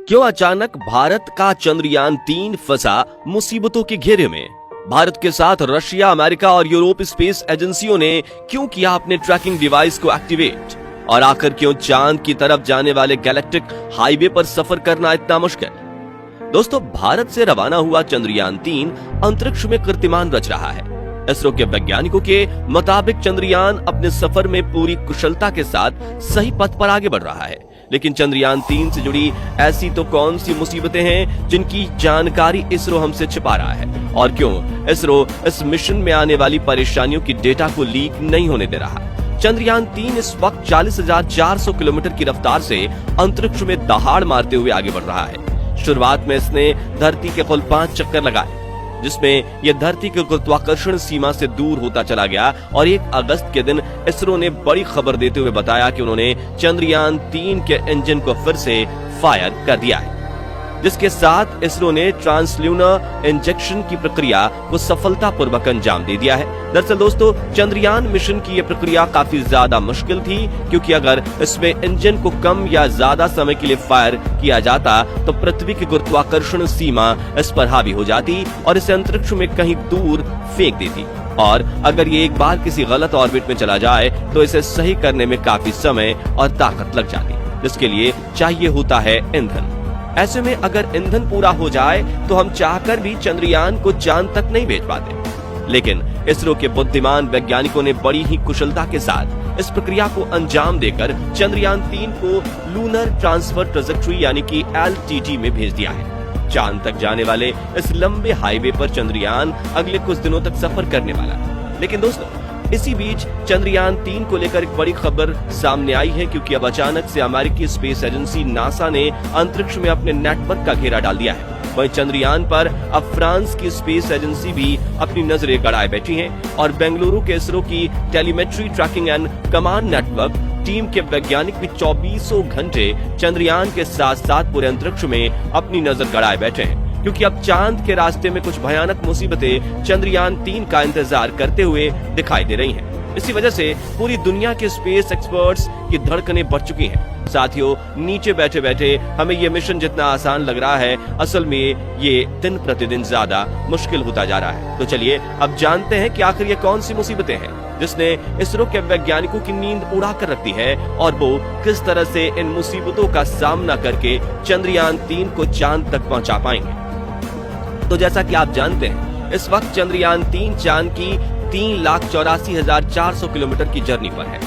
क्यों अचानक भारत का चंद्रयान-3 फंसा मुसीबतों के घेरे में? भारत के साथ रशिया, अमेरिका और यूरोप स्पेस एजेंसियों ने क्यों किया अपने ट्रैकिंग डिवाइस को एक्टिवेट? और आखिर क्यों चांद की तरफ जाने वाले गैलेक्टिक हाईवे पर सफर करना इतना मुश्किल? दोस्तों, भारत से रवाना हुआ चंद्रयान-3 अंतरिक्ष में कीर्तिमान रच रहा है। इसरो के वैज्ञानिकों के मुताबिक चंद्रयान अपने सफर में पूरी कुशलता के साथ सही पथ पर आगे बढ़ रहा है। लेकिन चंद्रयान-3 से जुड़ी ऐसी तो कौन सी मुसीबतें हैं जिनकी जानकारी इसरो हमसे छिपा रहा है? और क्यों इसरो इस मिशन में आने वाली परेशानियों की डेटा को लीक नहीं होने दे रहा? चंद्रयान-3 इस वक्त 40,400 किलोमीटर की रफ्तार से अंतरिक्ष में दहाड़ मारते हुए आगे बढ़ रहा है। शुरुआत में इसने धरती के कुल 5 चक्कर लगाए, जिसमें यह धरती के गुरुत्वाकर्षण सीमा से दूर होता चला गया। और 1 अगस्त के दिन इसरो ने बड़ी खबर देते हुए बताया कि उन्होंने चंद्रयान-3 के इंजन को फिर से फायर कर दिया है, जिसके साथ इसरो ने ट्रांसल्यूनर इंजेक्शन की प्रक्रिया को सफलतापूर्वक अंजाम दे दिया है। दरअसल दोस्तों, चंद्रयान मिशन की यह प्रक्रिया काफी ज्यादा मुश्किल थी, क्योंकि अगर इसमें इंजन को कम या ज्यादा समय के लिए फायर किया जाता तो पृथ्वी की गुरुत्वाकर्षण सीमा इस पर हावी हो जाती और इसे अंतरिक्ष में कहीं दूर फेंक देती। और अगर ये एक बार किसी गलत ऑर्बिट में चला जाए तो इसे सही करने में काफी समय और ताकत लग जाती, जिसके लिए चाहिए होता है ईंधन। ऐसे में अगर ईंधन पूरा हो जाए तो हम चाहकर भी चंद्रयान को चांद तक नहीं भेज पाते। लेकिन इसरो के बुद्धिमान वैज्ञानिकों ने बड़ी ही कुशलता के साथ इस प्रक्रिया को अंजाम देकर चंद्रयान-3 को लूनर ट्रांसफर ट्रेजेक्टरी यानी कि LTT में भेज दिया है। चांद तक जाने वाले इस लंबे हाईवे पर चंद्रयान अगले कुछ दिनों तक सफर करने वाला है। लेकिन दोस्तों, इसी बीच चंद्रयान-3 को लेकर एक बड़ी खबर सामने आई है, क्योंकि अब अचानक से अमेरिकी स्पेस एजेंसी नासा ने अंतरिक्ष में अपने नेटवर्क का घेरा डाल दिया है। वहीं चंद्रयान पर अब फ्रांस की स्पेस एजेंसी भी अपनी नजरें गड़ाए बैठी है और बेंगलुरु के इसरो की telemetry tracking and command network team के वैज्ञानिक भी 24 घंटे चंद्रयान के साथ साथ पूरे अंतरिक्ष में अपनी नजर गड़ाए बैठे हैं, क्योंकि अब चांद के रास्ते में कुछ भयानक मुसीबतें चंद्रयान-3 का इंतजार करते हुए दिखाई दे रही हैं। इसी वजह से पूरी दुनिया के स्पेस एक्सपर्ट्स की धड़कनें बढ़ चुकी हैं। साथियों, नीचे बैठे बैठे हमें ये मिशन जितना आसान लग रहा है, असल में ये दिन प्रतिदिन ज्यादा मुश्किल होता जा रहा है। तो चलिए अब जानते हैं कि आखिर ये कौन सी मुसीबतें हैं जिसने इसरो के वैज्ञानिकों की नींद उड़ा कर रख दी है और वो किस तरह से इन मुसीबतों का सामना करके चंद्रयान-3 को चांद तक पहुंचा पाएंगे। तो जैसा कि आप जानते हैं, इस वक्त चंद्रयान-3 चांद की 3,84,400 किलोमीटर की जर्नी पर है।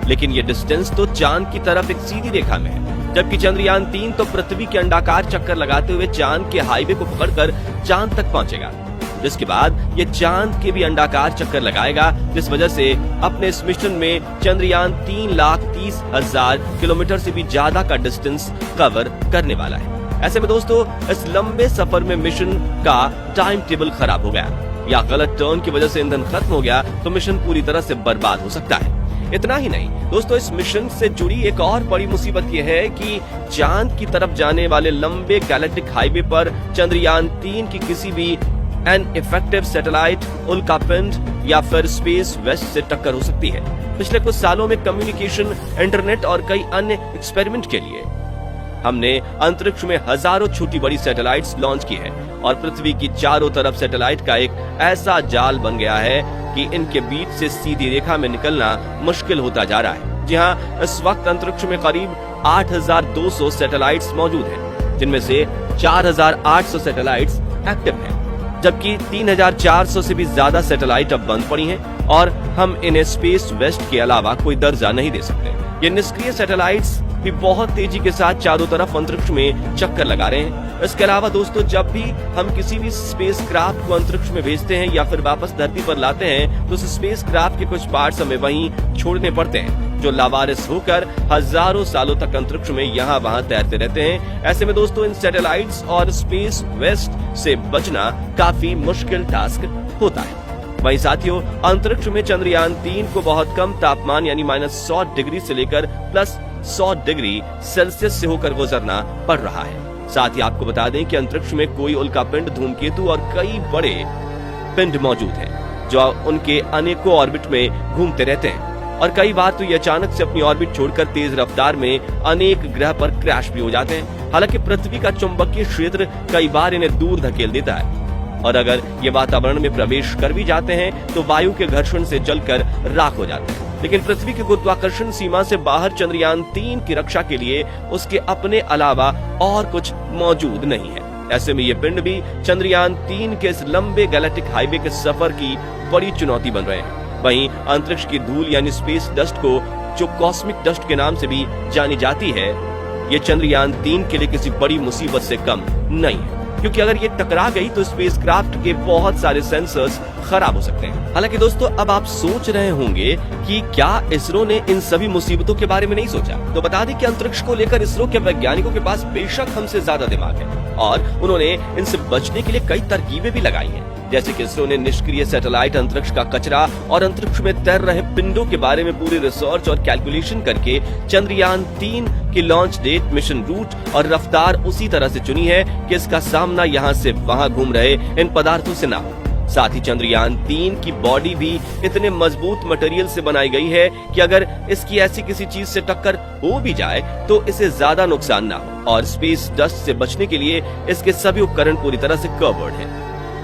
लेकिन ये डिस्टेंस तो चांद की तरफ एक सीधी रेखा में है, जबकि चंद्रयान-3 तो पृथ्वी के अंडाकार चक्कर लगाते हुए चांद के हाईवे को पकड़कर चांद तक पहुंचेगा, जिसके बाद ये चांद के भी अंडाकार चक्कर लगाएगा, जिस वजह से अपने इस मिशन में चंद्रयान 3,30,000 किलोमीटर से भी ज्यादा का डिस्टेंस कवर करने वाला है। ऐसे में दोस्तों, इस लंबे सफर में मिशन का टाइम टेबल खराब हो गया या गलत टर्न की वजह से ईंधन खत्म हो गया तो मिशन पूरी तरह से बर्बाद हो सकता है। इतना ही नहीं दोस्तों, इस मिशन से जुड़ी एक और बड़ी मुसीबत यह है कि चांद की तरफ जाने वाले लंबे गैलेक्टिक हाईवे पर चंद्रयान-3 की किसी भी इनइफेक्टिव सैटेलाइट, उल्कापिंड या फिर स्पेस वेस्ट से टक्कर हो सकती है। पिछले कुछ सालों में कम्युनिकेशन, इंटरनेट और कई अन्य एक्सपेरिमेंट के लिए हमने अंतरिक्ष में हजारों छोटी बड़ी सैटेलाइट्स लॉन्च की है और पृथ्वी की चारों तरफ सैटेलाइट का एक ऐसा जाल बन गया है कि इनके बीच से सीधी रेखा में निकलना मुश्किल होता जा रहा है। जी हाँ, इस वक्त अंतरिक्ष में करीब 8,200 सैटेलाइट्स मौजूद हैं, जिनमें से 4,800 सैटेलाइट्स एक्टिव हैं, जबकि 3,400 से भी ज्यादा सैटेलाइट अब बंद पड़ी हैं और हम इन्हें स्पेस वेस्ट के अलावा कोई दर्जा नहीं दे सकते। ये निष्क्रिय सैटेलाइट्स भी बहुत तेजी के साथ चारों तरफ अंतरिक्ष में चक्कर लगा रहे हैं। इसके अलावा दोस्तों, जब भी हम किसी भी स्पेस क्राफ्ट को अंतरिक्ष में भेजते हैं या फिर वापस धरती पर लाते हैं तो उस स्पेस क्राफ्ट के कुछ पार्ट्स हमें वहीं छोड़ने पड़ते हैं, जो लावारिस होकर हजारों सालों तक अंतरिक्ष में यहाँ वहाँ तैरते रहते हैं। ऐसे में दोस्तों, इन सैटेलाइट्स और स्पेस वेस्ट से बचना काफी मुश्किल टास्क होता है। वहीं साथियों, अंतरिक्ष में चंद्रयान-3 को बहुत कम तापमान यानी -100 डिग्री से लेकर +100 डिग्री सेल्सियस से होकर गुजरना पड़ रहा है। साथ ही आपको बता दें कि अंतरिक्ष में कोई उल्कापिंड, धूमकेतु और कई बड़े पिंड मौजूद हैं, जो उनके अनेकों ऑर्बिट में घूमते रहते हैं। और कई बार तो ये अचानक से अपनी ऑर्बिट छोड़कर तेज रफ्तार में अनेक ग्रह पर क्रैश भी हो जाते हैं। हालांकि पृथ्वी का चुंबकीय क्षेत्र कई बार इन्हें दूर धकेल देता है और अगर ये वातावरण में प्रवेश कर भी जाते हैं तो वायु के घर्षण से जलकर राख हो जाते हैं। लेकिन पृथ्वी की गुरुत्वाकर्षण सीमा से बाहर चंद्रयान 3 की रक्षा के लिए उसके अपने अलावा और कुछ मौजूद नहीं है। ऐसे में ये पिंड भी चंद्रयान 3 के इस लंबे गैलेक्टिक हाईवे के सफर की बड़ी चुनौती बन रहे हैं। वहीं अंतरिक्ष की धूल यानी स्पेस डस्ट को, जो कॉस्मिक डस्ट के नाम से भी जानी जाती है, ये चंद्रयान 3 के लिए किसी बड़ी मुसीबत से कम नहीं है, क्योंकि अगर ये टकरा गई तो स्पेसक्राफ्ट के बहुत सारे सेंसर्स खराब हो सकते हैं। हालांकि दोस्तों, अब आप सोच रहे होंगे कि क्या इसरो ने इन सभी मुसीबतों के बारे में नहीं सोचा? तो बता दें कि अंतरिक्ष को लेकर इसरो के वैज्ञानिकों के पास बेशक हमसे ज्यादा दिमाग है और उन्होंने इनसे बचने के लिए कई तरकीबें भी लगाई हैं। जैसे कि इसरो ने निष्क्रिय सैटेलाइट, अंतरिक्ष का कचरा और अंतरिक्ष में तैर रहे पिंडों के बारे में पूरी रिसर्च और कैलकुलेशन करके चंद्रयान 3 की लॉन्च डेट, मिशन रूट और रफ्तार उसी तरह से चुनी है कि इसका सामना यहाँ से वहां घूम रहे इन पदार्थों से ना हो। साथ ही चंद्रयान 3 की बॉडी भी इतने मजबूत मटेरियल से बनाई गई है कि अगर इसकी ऐसी किसी चीज से टक्कर हो भी जाए तो इसे ज्यादा नुकसान ना हो। और स्पेस डस्ट से बचने के लिए इसके सभी उपकरण पूरी तरह से कवर्ड हैं।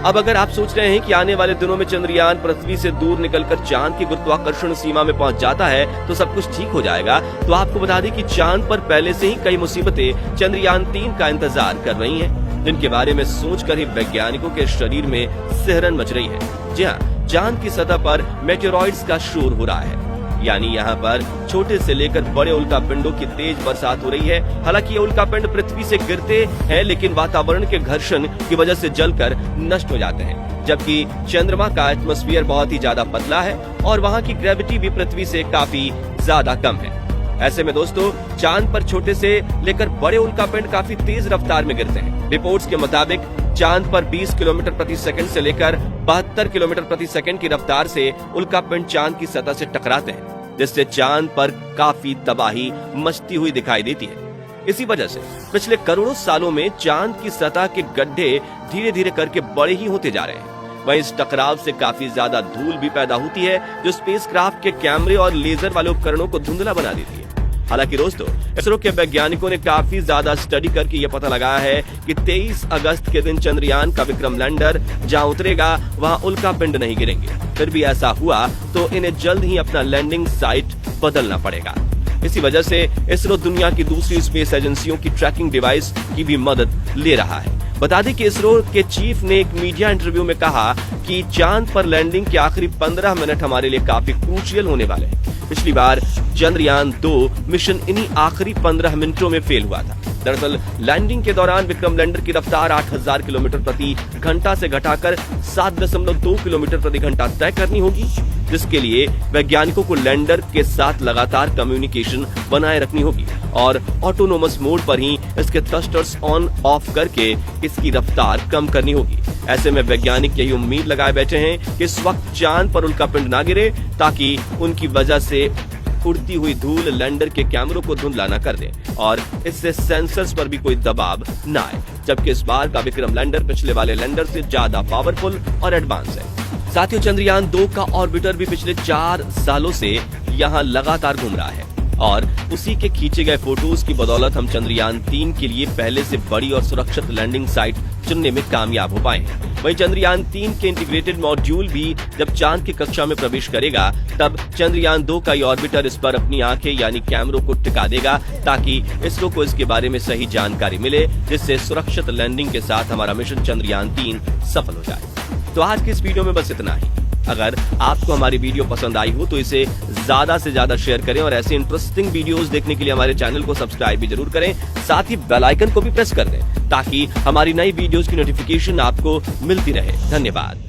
अब अगर आप सोच रहे हैं कि आने वाले दिनों में चंद्रयान पृथ्वी से दूर निकलकर चांद की गुरुत्वाकर्षण सीमा में पहुंच जाता है तो सब कुछ ठीक हो जाएगा, तो आपको बता दें कि चांद पर पहले से ही कई मुसीबतें चंद्रयान 3 का इंतजार कर रही हैं, जिनके बारे में सोचकर ही वैज्ञानिकों के शरीर में सिहरन मच रही है। जी हाँ, चांद की सतह पर मेटेरॉइड्स का शोर हो रहा है, यानी यहाँ पर छोटे से लेकर बड़े उल्कापिंडों की तेज बरसात हो रही है। हालांकि ये उल्कापिंड पृथ्वी से गिरते हैं लेकिन वातावरण के घर्षण की वजह से जलकर नष्ट हो जाते हैं, जबकि चंद्रमा का एटमॉस्फेयर बहुत ही ज्यादा पतला है और वहाँ की ग्रेविटी भी पृथ्वी से काफी ज्यादा कम है। ऐसे में दोस्तों, चांद पर छोटे से लेकर बड़े उल्कापिंड काफी तेज रफ्तार में गिरते हैं। रिपोर्ट्स के मुताबिक चांद पर 20 किलोमीटर प्रति सेकंड से लेकर 72 किलोमीटर प्रति सेकंड की रफ्तार से उल्कापिंड चांद की सतह से टकराते हैं, जिससे चांद पर काफी तबाही मचती हुई दिखाई देती है। इसी वजह से पिछले करोड़ों सालों में चांद की सतह के गड्ढे धीरे धीरे करके बड़े ही होते जा रहे हैं। वहीं इस टकराव से काफी ज्यादा धूल भी पैदा होती है, जो स्पेसक्राफ्ट के कैमरे और लेजर वाले उपकरणों को धुंधला बना देती है। हालांकि दोस्तों, इसरो के वैज्ञानिकों ने काफी ज्यादा स्टडी करके ये पता लगाया है कि 23 अगस्त के दिन चंद्रयान का विक्रम लैंडर जहां उतरेगा वहां उल्कापिंड नहीं गिरेंगे। फिर भी ऐसा हुआ तो इन्हें जल्द ही अपना लैंडिंग साइट बदलना पड़ेगा। इसी वजह से इसरो दुनिया की दूसरी स्पेस एजेंसियों की ट्रैकिंग डिवाइस की भी मदद ले रहा है। बता दें कि इसरो के चीफ ने एक मीडिया इंटरव्यू में कहा कि चांद पर लैंडिंग के आखिरी 15 मिनट हमारे लिए काफी क्रूशियल होने वाले हैं। पिछली बार चंद्रयान 2 मिशन इन्हीं आखिरी 15 मिनटों में फेल हुआ था। दरअसल लैंडिंग के दौरान विक्रम लैंडर की रफ्तार 8000 किलोमीटर प्रति घंटा से घटाकर 7.2 किलोमीटर प्रति घंटा तय करनी होगी, जिसके लिए वैज्ञानिकों को लैंडर के साथ लगातार कम्युनिकेशन बनाए रखनी होगी और ऑटोनोमस मोड पर ही इसके थ्रस्टर्स ऑन ऑफ करके इसकी रफ्तार कम करनी होगी। ऐसे में वैज्ञानिक यही उम्मीद लगाए बैठे हैं कि इस वक्त चांद पर उल्कापिंड ना गिरे, ताकि उनकी वजह से उड़ती हुई धूल लैंडर के कैमरों को धुंधला न कर दे और इससे सेंसर्स पर भी कोई दबाव न आए। जबकि इस बार का विक्रम लैंडर पिछले वाले लैंडर से ज्यादा पावरफुल और एडवांस है। साथियों, चंद्रयान 2 का ऑर्बिटर भी पिछले 4 सालों से यहाँ लगातार घूम रहा है और उसी के खींचे गए फोटोज की बदौलत हम चंद्रयान 3 के लिए पहले से बड़ी और सुरक्षित लैंडिंग साइट चुनने में कामयाब हो पाए हैं। वहीं चंद्रयान 3 के इंटीग्रेटेड मॉड्यूल भी जब चांद की कक्षा में प्रवेश करेगा, तब चंद्रयान 2 का ऑर्बिटर इस पर अपनी आंखें यानी कैमरों को टिका देगा, ताकि इसरो को इसके बारे में सही जानकारी मिले, जिससे सुरक्षित लैंडिंग के साथ हमारा मिशन चंद्रयान 3 सफल हो जाए। तो आज की इस वीडियो में बस इतना ही। अगर आपको हमारी वीडियो पसंद आई हो तो इसे ज्यादा से ज्यादा शेयर करें और ऐसे इंटरेस्टिंग वीडियोस देखने के लिए हमारे चैनल को सब्सक्राइब भी जरूर करें। साथ ही बेल आइकन को भी प्रेस कर दें ताकि हमारी नई वीडियोस की नोटिफिकेशन आपको मिलती रहे। धन्यवाद।